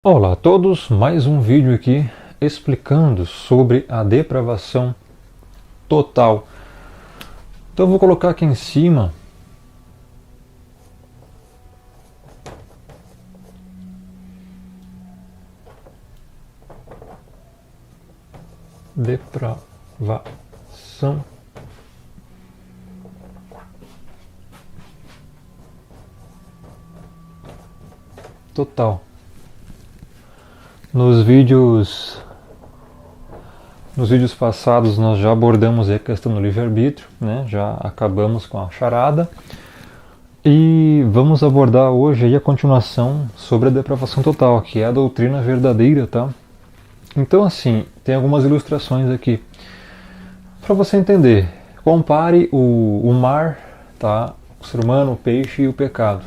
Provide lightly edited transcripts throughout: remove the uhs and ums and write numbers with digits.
Olá a todos, mais um vídeo aqui explicando sobre a depravação total. Então eu vou colocar aqui em cima depravação total. Nos vídeos passados nós já abordamos a questão do livre-arbítrio, né? Já acabamos com a charada. E vamos abordar hoje aí a continuação sobre a depravação total, que é a doutrina verdadeira, tá? Então assim, tem algumas ilustrações aqui. Para você entender, compare o mar, tá? O ser humano, o peixe e o pecado.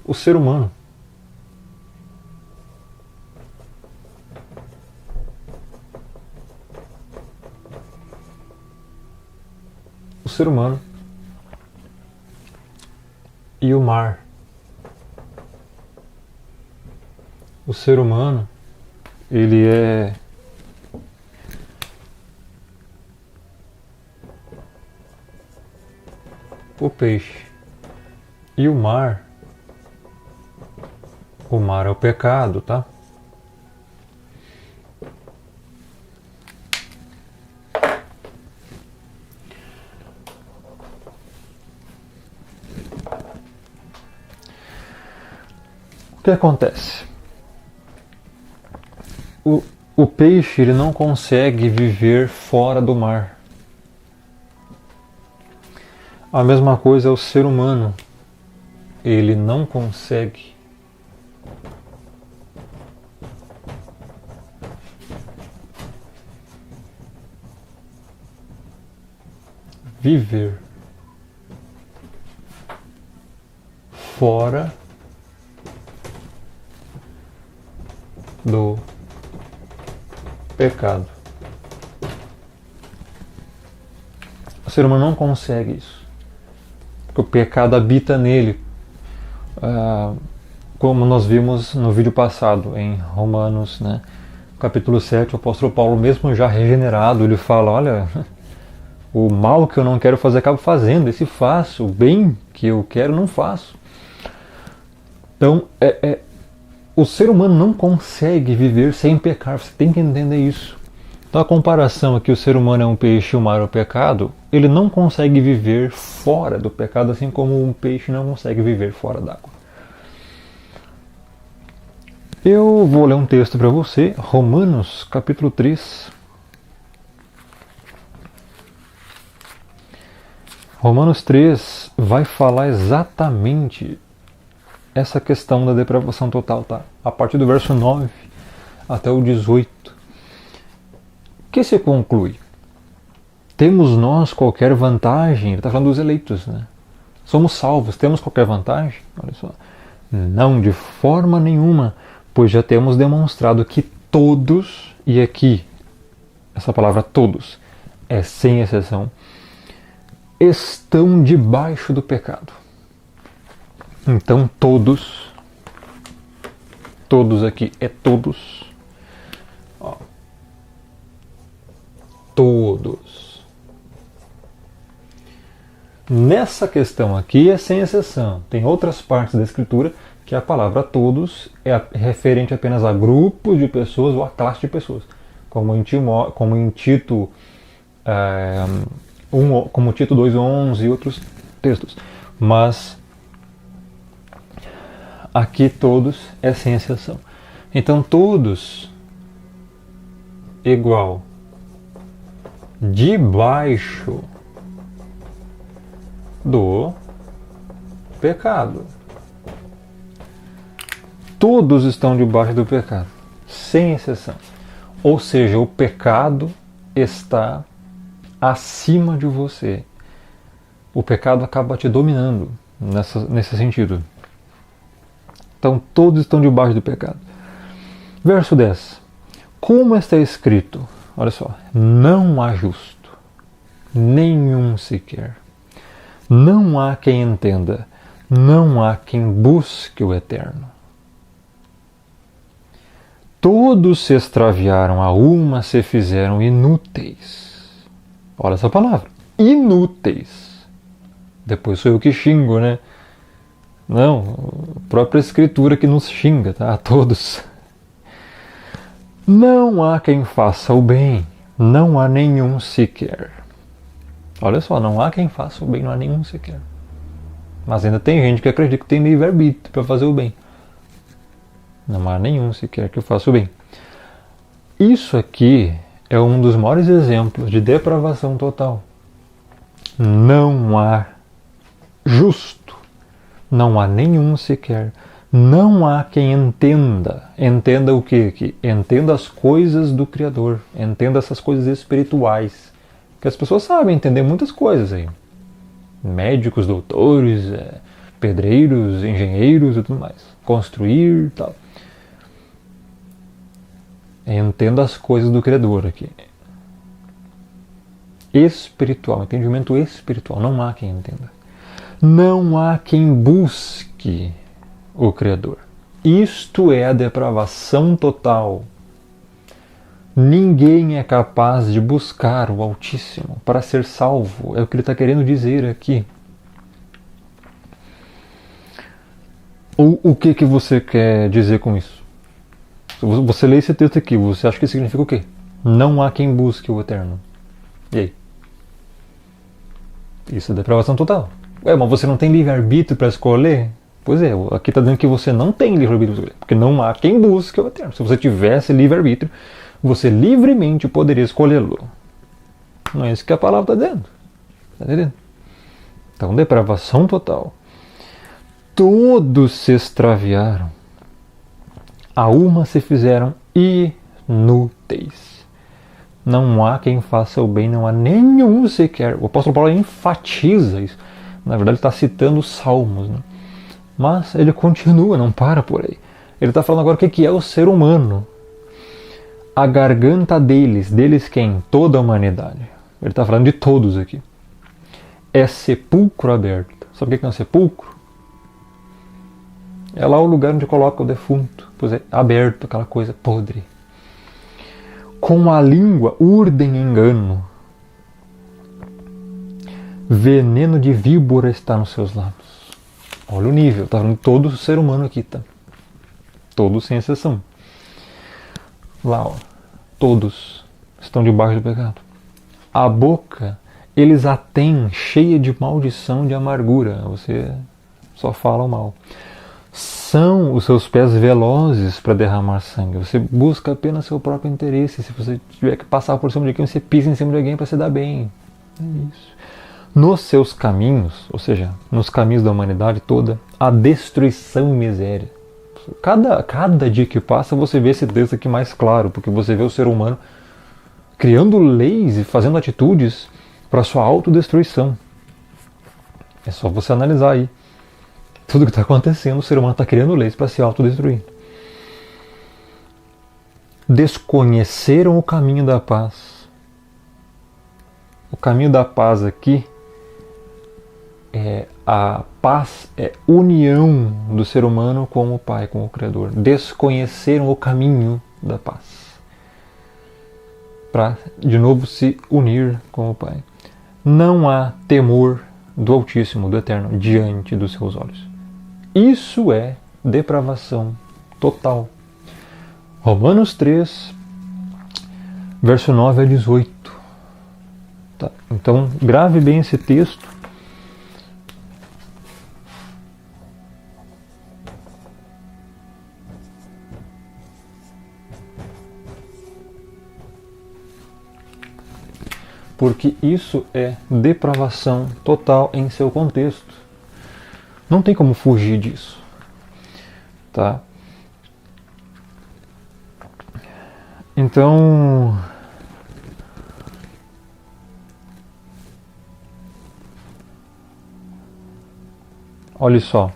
O ser humano, e o mar. O ser humano, ele é o peixe. E o mar é o pecado, tá? O que acontece? O peixe ele não consegue viver fora do mar. A mesma coisa é o ser humano. Ele não consegue viver fora do pecado. O ser humano não consegue isso, porque o pecado habita nele, como nós vimos no vídeo passado, em Romanos, né? Capítulo 7, o apóstolo Paulo, mesmo já regenerado, ele fala, olha, o mal que eu não quero fazer, acabo fazendo, esse faço, o bem que eu quero, não faço. Então, o ser humano não consegue viver sem pecar, você tem que entender isso. Então a comparação aqui, o ser humano é um peixe e o mar é o pecado, ele não consegue viver fora do pecado, assim como um peixe não consegue viver fora d'água. Eu vou ler um texto para você, Romanos capítulo 3. Romanos 3 vai falar exatamente essa questão da depravação total, tá? A partir do verso 9 até o 18. O que se conclui? Temos nós qualquer vantagem? Ele está falando dos eleitos, né? Somos salvos, temos qualquer vantagem? Olha só. Não, de forma nenhuma, pois já temos demonstrado que todos, e aqui, essa palavra todos, é sem exceção, estão debaixo do pecado. Então todos aqui é todos, ó, todos. Nessa questão aqui é sem exceção. Tem outras partes da escritura que a palavra todos é referente apenas a grupos de pessoas ou a classe de pessoas, como em Tito, como Tito 2:11 e outros textos. Mas aqui todos é sem exceção. Então todos igual debaixo do pecado. Todos estão debaixo do pecado, sem exceção. Ou seja, o pecado está acima de você. O pecado acaba te dominando nesse sentido. Então todos estão debaixo do pecado. Verso 10. Como está escrito, olha só, não há justo, nenhum sequer. Não há quem entenda, não há quem busque o eterno. Todos se extraviaram, a uma se fizeram inúteis. Olha essa palavra, inúteis. Depois sou eu que xingo, né? Não, a própria escritura que nos xinga, tá? A todos. Não há quem faça o bem, não há nenhum sequer. Olha só, não há quem faça o bem, não há nenhum sequer. Mas ainda tem gente que acredita que tem livre-arbítrio para fazer o bem. Não há nenhum sequer que faça o bem. Isso aqui é um dos maiores exemplos de depravação total. Não há justo, não há nenhum sequer. Não há quem entenda. Entenda o quê? Que entenda as coisas do Criador. Entenda essas coisas espirituais. Que as pessoas sabem entender muitas coisas aí. Médicos, doutores, pedreiros, engenheiros e tudo mais. Construir e tal. Entenda as coisas do Criador aqui. Espiritual, entendimento espiritual. Não há quem entenda. Não há quem busque o Criador. Isto é a depravação total. Ninguém é capaz de buscar o Altíssimo para ser salvo. É o que ele está querendo dizer aqui. O que você quer dizer com isso? Você lê esse texto aqui, você acha que significa o quê? Não há quem busque o Eterno. E aí? Isso é depravação total. Mas você não tem livre-arbítrio para escolher? Pois é, aqui está dizendo que você não tem livre-arbítrio para escolher, porque não há quem busque o Eterno. Se você tivesse livre-arbítrio, você livremente poderia escolhê-lo. Não é isso que a palavra está dizendo. Está entendendo? Então, depravação total. Todos se extraviaram. A uma se fizeram inúteis. Não há quem faça o bem, não há nenhum sequer. O apóstolo Paulo enfatiza isso. Na verdade, ele está citando os Salmos, né? Mas ele continua, não para por aí. Ele está falando agora o que é o ser humano. A garganta deles quem? Toda a humanidade. Ele está falando de todos aqui. É sepulcro aberto. Sabe o que é um sepulcro? É lá o lugar onde coloca o defunto. Pois é, aberto, aquela coisa podre. Com a língua urdem engano. Veneno de víbora está nos seus lábios. Olha o nível, está falando de todo ser humano aqui, tá? Todos sem exceção. Lá, ó, todos estão debaixo do pecado. A boca, eles a têm cheia de maldição, de amargura. Você só fala o mal. São os seus pés velozes para derramar sangue. Você busca apenas seu próprio interesse. Se você tiver que passar por cima de alguém, você pisa em cima de alguém para se dar bem. É isso. Nos seus caminhos, ou seja, nos caminhos da humanidade toda, a destruição e miséria. Cada dia que passa você vê esse texto aqui mais claro, porque você vê o ser humano criando leis e fazendo atitudes para sua autodestruição. É só você analisar aí. Tudo que está acontecendo, o ser humano está criando leis para se autodestruir. Desconheceram o caminho da paz. O caminho da paz aqui a paz é união do ser humano com o Pai, com o Criador. Desconheceram o caminho da paz. Para, de novo, se unir com o Pai. Não há temor do Altíssimo, do Eterno, diante dos seus olhos. Isso é depravação total. Romanos 3, verso 9 a 18. Tá? Então, grave bem esse texto. Porque isso é depravação total em seu contexto. Não tem como fugir disso. Tá? Então, olha só.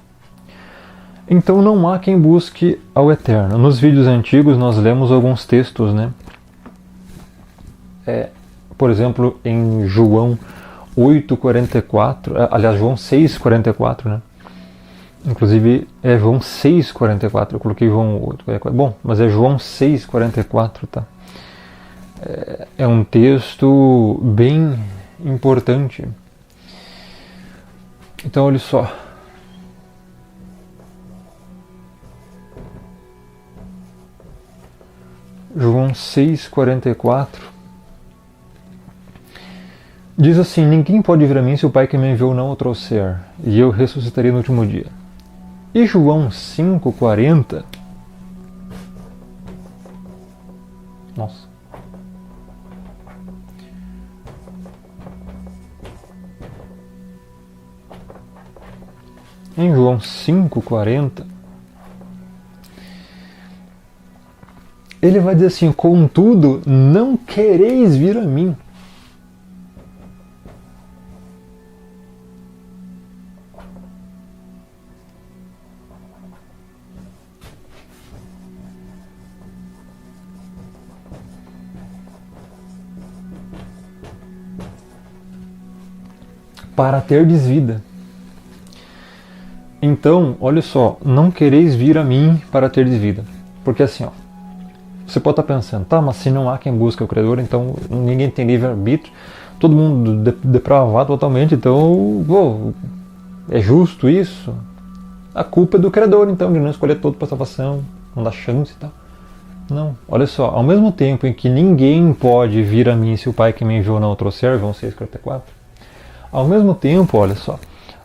Então não há quem busque ao Eterno. Nos vídeos antigos nós lemos alguns textos, né? Por exemplo, em João 8:44, aliás, João 6:44, né? Inclusive é João 6,44. Eu coloquei João 8,44. Bom, mas é João 6,44, tá? É um texto bem importante. Então, olha só. João 6,44 diz assim: ninguém pode vir a mim se o Pai que me enviou não o trouxer, e eu ressuscitarei no último dia. E João 5,40. Nossa. Em João 5,40, ele vai dizer assim: contudo, não quereis vir a mim. Para terdes vida. Então, olha só, não quereis vir a mim para terdes vida. Porque assim, ó, você pode estar pensando, tá, mas se não há quem busca o Criador, então ninguém tem livre-arbítrio, todo mundo depravado totalmente, então, é justo isso? A culpa é do Criador, então, de não escolher todo para salvação, não dar chance e tal. Não, olha só, ao mesmo tempo em que ninguém pode vir a mim se o Pai que me enviou não o trouxer, João 6,44, ao mesmo tempo, olha só,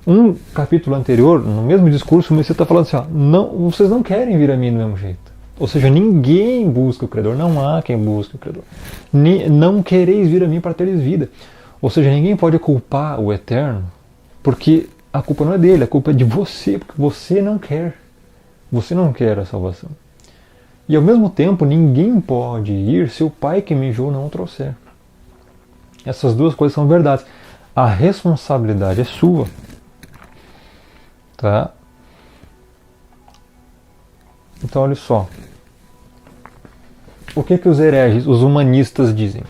um capítulo anterior, no mesmo discurso, o Messias está falando assim, ó, não, vocês não querem vir a mim do mesmo jeito. Ou seja, ninguém busca o Criador, não há quem busque o Criador. Não quereis vir a mim para teres vida. Ou seja, ninguém pode culpar o Eterno, porque a culpa não é dele, a culpa é de você, porque você não quer. Você não quer a salvação. E ao mesmo tempo, ninguém pode ir se o Pai que me enviou não o trouxer. Essas duas coisas são verdades. A responsabilidade é sua. Tá? Então, olha só. O que os hereges, os humanistas dizem?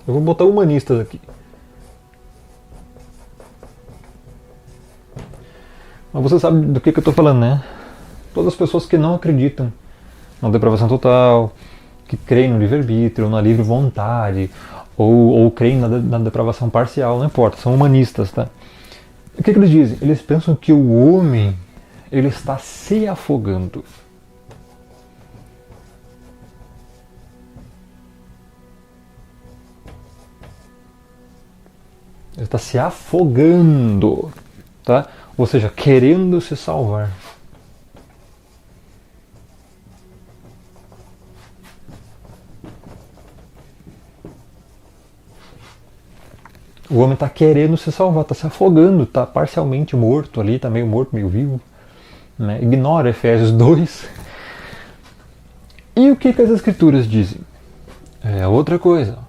Eu vou botar humanistas aqui. Mas você sabe do que eu estou falando, né? Todas as pessoas que não acreditam na depravação total, que creem no livre-arbítrio, na livre vontade, ou creem na depravação parcial, não importa, são humanistas, tá? O que eles dizem? Eles pensam que o homem ele está se afogando. Ele está se afogando, tá? Ou seja, querendo se salvar. O homem está querendo se salvar, está se afogando, está parcialmente morto ali, está meio morto, meio vivo. Né? Ignora Efésios 2. E o que as Escrituras dizem? É outra coisa.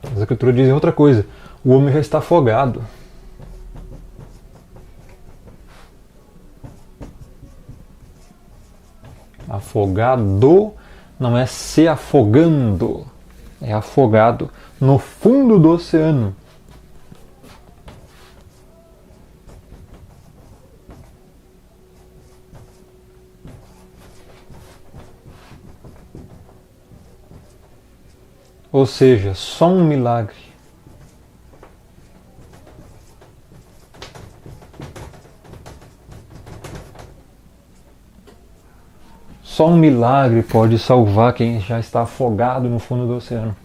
As Escrituras dizem outra coisa. O homem já está afogado. Afogado não é se afogando, é afogado no fundo do oceano. Ou seja, só um milagre. Só um milagre pode salvar quem já está afogado no fundo do oceano.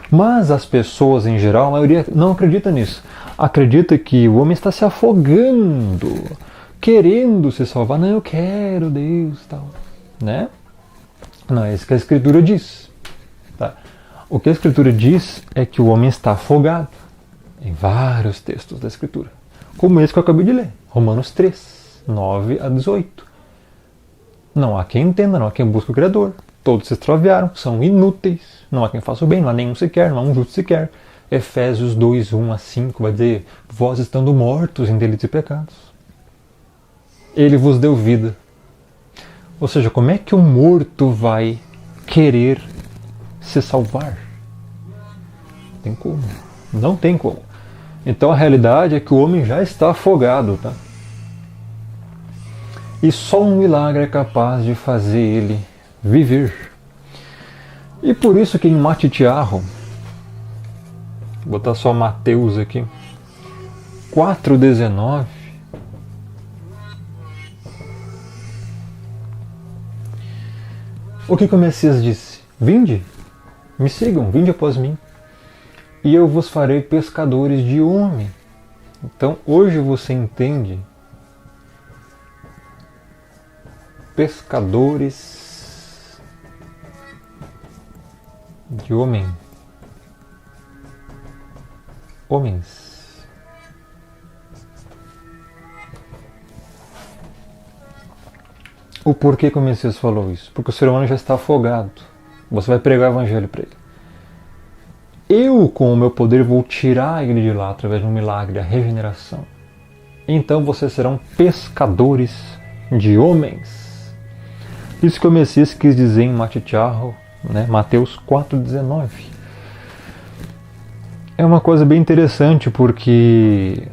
Mas as pessoas em geral, a maioria não acredita nisso. Acredita que o homem está se afogando, querendo se salvar. Não, eu quero Deus, tal, né? Não é isso que a Escritura diz. Tá? O que a Escritura diz é que o homem está afogado em vários textos da Escritura. Como esse que eu acabei de ler, Romanos 3, 9 a 18. Não há quem entenda, não há quem busque o Criador. Todos se extraviaram, são inúteis. Não há quem faça o bem, não há nenhum sequer, não há um justo sequer. Efésios 2, 1 a 5 vai dizer: vós estando mortos em delitos e pecados, Ele vos deu vida. Ou seja, como é que um morto vai querer se salvar? Não tem como. Não tem como. Então a realidade é que o homem já está afogado, tá? E só um milagre é capaz de fazer ele viver. E por isso que em Matitiarro, vou botar só Mateus aqui, 4,19, o que o Messias disse? Vinde, me sigam, vinde após mim, e eu vos farei pescadores de homem. Então hoje você entende pescadores de homem. Homens. O porquê que o Messias falou isso? Porque o ser humano já está afogado. Você vai pregar o evangelho para ele. Eu, com o meu poder, vou tirar ele de lá através de um milagre, a regeneração. Então vocês serão pescadores de homens. Isso que o Messias quis dizer em Matitiarro, né? Mateus 4,19. É uma coisa bem interessante porque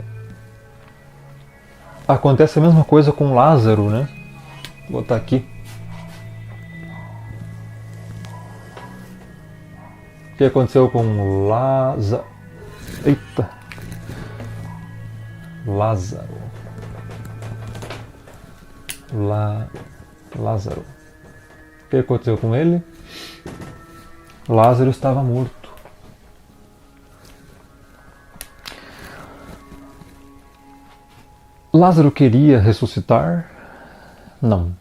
acontece a mesma coisa com Lázaro, né? Vou botar aqui. O que aconteceu com Lázaro? Eita! Lázaro. Lázaro. O que aconteceu com ele? Lázaro estava morto. Lázaro queria ressuscitar? Não.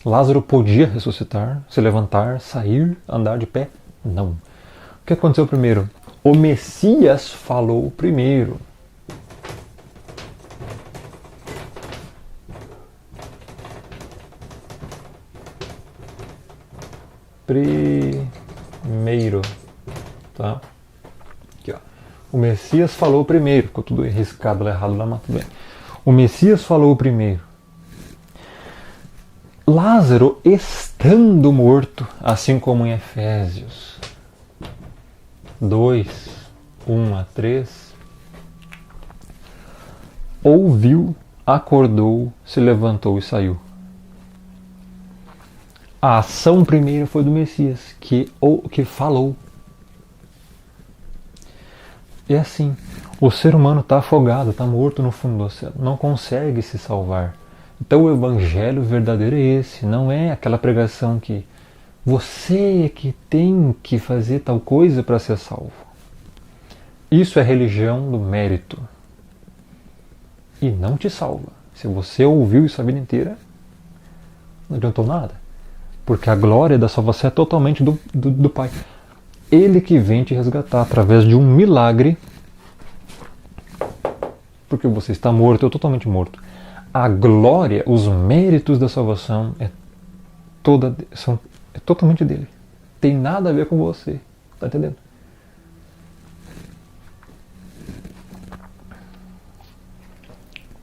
Lázaro podia ressuscitar, se levantar, sair, andar de pé? Não. O que aconteceu primeiro? O Messias falou primeiro. Primeiro. Tá? Aqui, ó. O Messias falou primeiro. Ficou tudo riscado lá errado lá, mas tudo bem. O Messias falou primeiro. Lázaro estando morto, assim como em Efésios 2, 1-3, ouviu, acordou, se levantou e saiu. A ação primeira foi do Messias, que falou. É assim, o ser humano está afogado, está morto no fundo do oceano, não consegue se salvar. Então o evangelho verdadeiro é esse, não é aquela pregação que você é que tem que fazer tal coisa para ser salvo. Isso é religião do mérito. E não te salva. Se você ouviu isso a vida inteira, não adiantou nada. Porque a glória da salvação é totalmente do Pai. Ele que vem te resgatar através de um milagre, porque você está morto, eu totalmente morto. A glória, os méritos da salvação são totalmente dele. Tem nada a ver com você. Está entendendo?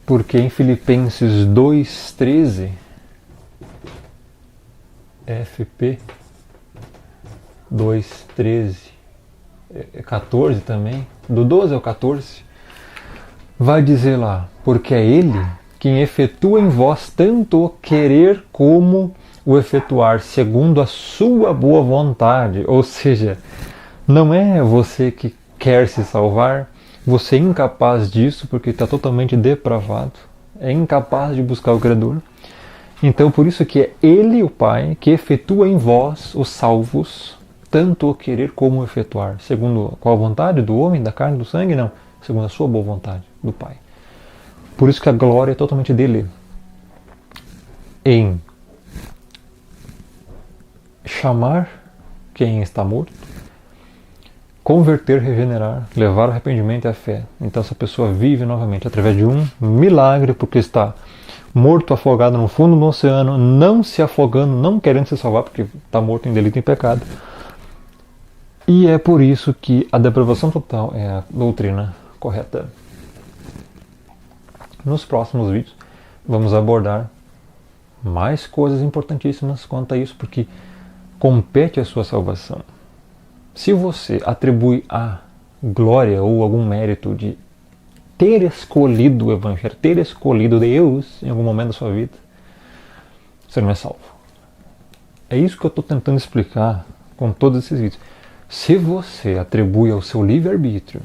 Porque em Filipenses 2,13, FP 2,13, 14 também, do 12 ao 14, vai dizer lá, porque é ele quem efetua em vós tanto o querer como o efetuar, segundo a sua boa vontade. Ou seja, não é você que quer se salvar, você é incapaz disso porque está totalmente depravado, é incapaz de buscar o Criador. Então por isso que é Ele, o Pai, que efetua em vós os salvos, tanto o querer como o efetuar. Segundo qual vontade? Do homem, da carne, do sangue? Não. Segundo a sua boa vontade, do Pai. Por isso que a glória é totalmente dele. Em chamar quem está morto, converter, regenerar, levar ao arrependimento e à fé. Então essa pessoa vive novamente através de um milagre, porque está morto, afogado no fundo do oceano, não se afogando, não querendo se salvar, porque está morto em delito e em pecado. E é por isso que a depravação total é a doutrina correta. Nos próximos vídeos vamos abordar mais coisas importantíssimas quanto a isso, porque compete a sua salvação. Se você atribui a glória ou algum mérito de ter escolhido o Evangelho, ter escolhido Deus em algum momento da sua vida, você não é salvo. É isso que eu estou tentando explicar com todos esses vídeos. Se você atribui ao seu livre-arbítrio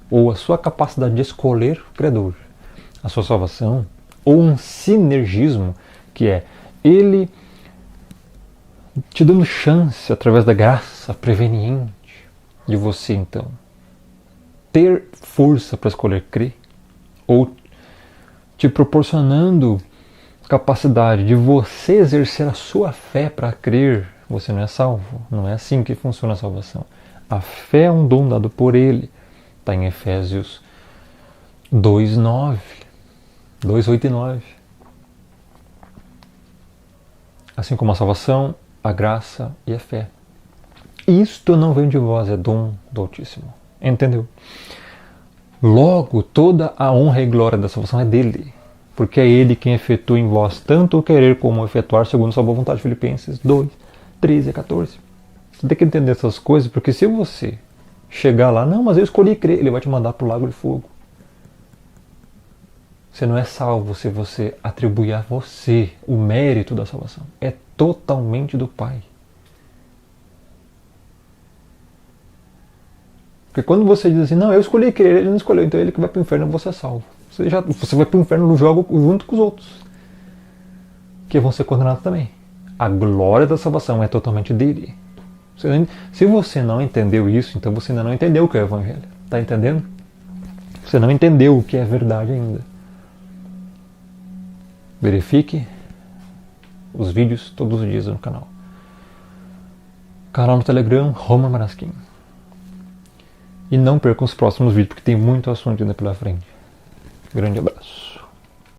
ou à sua capacidade de escolher o Criador a sua salvação, ou um sinergismo, que é Ele te dando chance, através da graça preveniente, de você então ter força para escolher crer, ou te proporcionando capacidade de você exercer a sua fé para crer, você não é salvo. Não é assim que funciona a salvação. A fé é um dom dado por Ele. Está em Efésios 2:9, 2:8 e 9. Assim como a salvação, a graça e a fé. Isto não vem de vós, é dom do Altíssimo. Entendeu? Logo, toda a honra e glória da salvação é dele, porque é ele quem efetua em vós tanto o querer como o efetuar segundo sua boa vontade. Filipenses 2:13 a 14. Você tem que entender essas coisas, porque se você chegar lá, não, mas eu escolhi crer, ele vai te mandar para o lago de fogo. Você não é salvo se você atribuir a você o mérito da salvação. É totalmente do Pai. Porque quando você diz assim, não, eu escolhi crer, ele não escolheu, então ele que vai para o inferno, você é salvo. Você vai para o inferno no jogo junto com os outros, que vão ser condenados também. A glória da salvação é totalmente dele. Se você não entendeu isso, então você ainda não entendeu o que é o Evangelho. Está entendendo? Você não entendeu o que é verdade ainda. Verifique os vídeos todos os dias no canal. Canal no Telegram, Roman Marasquim. E não percam os próximos vídeos, porque tem muito assunto ainda pela frente. Grande abraço.